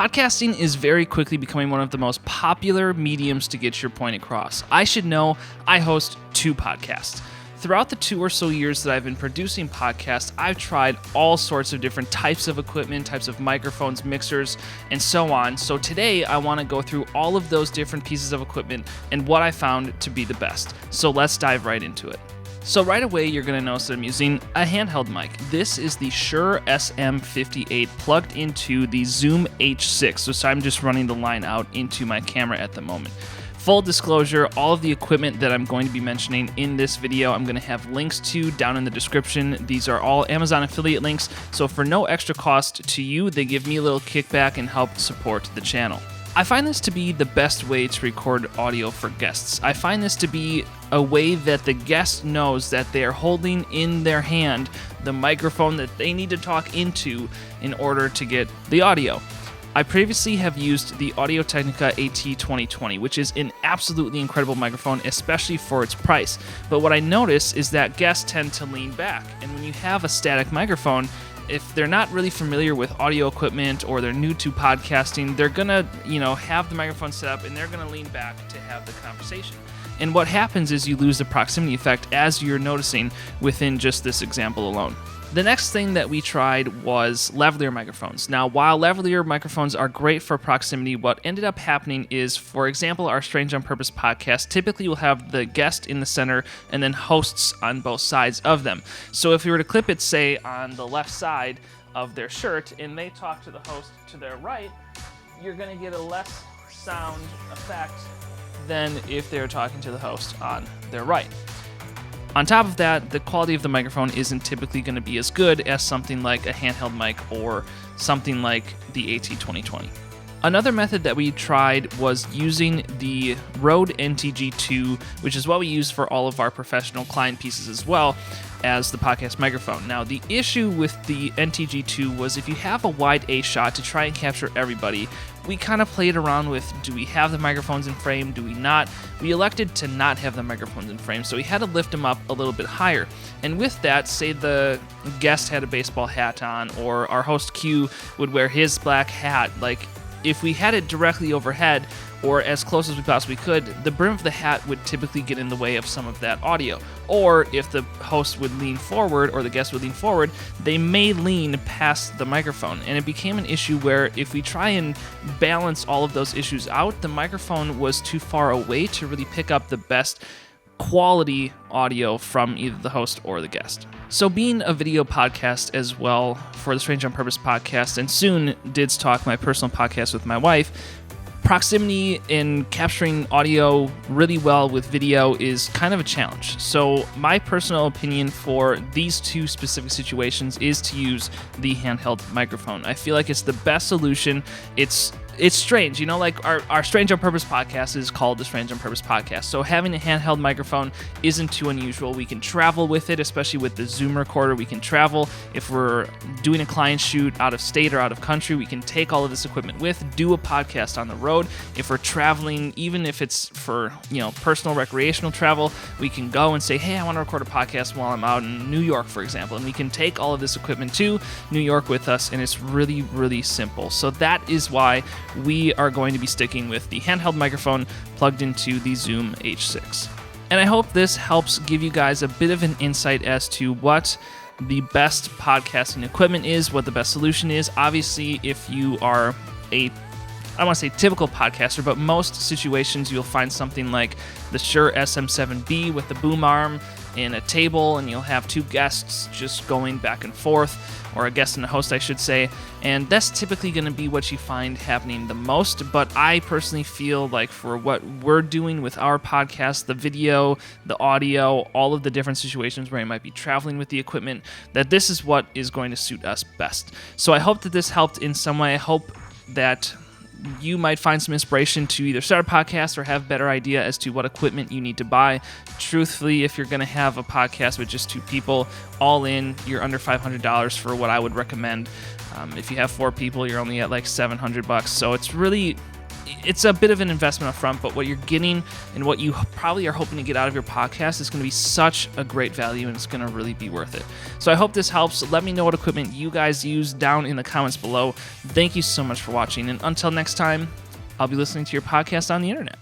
Podcasting is very quickly becoming one of the most popular mediums to get your point across. I should know I host 2 podcasts. Throughout the 2 or so years that I've been producing podcasts, I've tried all sorts of different types of equipment, types of microphones, mixers, and so on. So today I want to go through all of those different pieces of equipment and what I found to be the best. So let's dive right into it. So right away, you're going to notice that I'm using a handheld mic. This is the Shure SM58 plugged into the Zoom H6, so I'm just running the line out into my camera at the moment. Full disclosure, all of the equipment that I'm going to be mentioning in this video, I'm going to have links to down in the description. These are all Amazon affiliate links, so for no extra cost to you, they give me a little kickback and help support the channel. I find this to be the best way to record audio for guests. I find this to be a way that the guest knows that they are holding in their hand the microphone that they need to talk into in order to get the audio. I previously have used the Audio-Technica AT2020, which is an absolutely incredible microphone, especially for its price. But what I notice is that guests tend to lean back, and when you have a static microphone, if they're not really familiar with audio equipment or they're new to podcasting, they're gonna, have the microphone set up and they're gonna lean back to have the conversation. And what happens is you lose the proximity effect, as you're noticing within just this example alone. The next thing that we tried was lavalier microphones. Now, while lavalier microphones are great for proximity, what ended up happening is, for example, our Strange on Purpose podcast typically will have the guest in the center and then hosts on both sides of them. So if we were to clip it, say, on the left side of their shirt and they talk to the host to their right, you're going to get a less sound effect than if they're talking to the host on their right. On top of that, the quality of the microphone isn't typically going to be as good as something like a handheld mic or something like the AT2020. Another method that we tried was using the Rode NTG2, which is what we use for all of our professional client pieces as well as the podcast microphone. Now, the issue with the NTG2 was if you have a wide A shot to try and capture everybody, we kind of played around with, do we have the microphones in frame, do we not? We elected to not have the microphones in frame, so we had to lift them up a little bit higher. And with that, say the guest had a baseball hat on, or our host Q would wear his black hat, if we had it directly overhead, or as close as we possibly could, the brim of the hat would typically get in the way of some of that audio. Or if the host would lean forward, or the guest would lean forward, they may lean past the microphone. And it became an issue where if we try and balance all of those issues out, the microphone was too far away to really pick up the best quality audio from either the host or the guest. So being a video podcast as well for the Strange on Purpose podcast, and soon Dids Talk, my personal podcast with my wife, proximity in capturing audio really well with video is kind of a challenge. So my personal opinion for these 2 specific situations is to use the handheld microphone. I feel like it's the best solution. It's strange, our Strange on Purpose podcast is called the Strange on Purpose podcast. So having a handheld microphone isn't too unusual. We can travel with it, especially with the Zoom recorder. We can travel if we're doing a client shoot out of state or out of country. We can take all of this equipment do a podcast on the road. If we're traveling, even if it's for, personal recreational travel, we can go and say, hey, I want to record a podcast while I'm out in New York, for example. And we can take all of this equipment to New York with us, and it's really, really simple. So that is why we are going to be sticking with the handheld microphone plugged into the Zoom H6. And I hope this helps give you guys a bit of an insight as to what the best podcasting equipment is, what the best solution is. Obviously, if you are I don't want to say typical podcaster, but most situations you'll find something like the Shure SM7B with the boom arm and a table, and you'll have 2 guests just going back and forth, or a guest and a host, I should say, and that's typically going to be what you find happening the most. But I personally feel like for what we're doing with our podcast, the video, the audio, all of the different situations where you might be traveling with the equipment, that this is what is going to suit us best. So I hope that this helped in some way. I hope that you might find some inspiration to either start a podcast or have a better idea as to what equipment you need to buy. Truthfully, if you're going to have a podcast with just 2 people, all in, you're under $500 for what I would recommend. If you have 4 people, you're only at like $700. So it's really it's a bit of an investment up front, but what you're getting and what you probably are hoping to get out of your podcast is going to be such a great value, and it's going to really be worth it. So I hope this helps. Let me know what equipment you guys use down in the comments below. Thank you so much for watching, and until next time, I'll be listening to your podcast on the internet.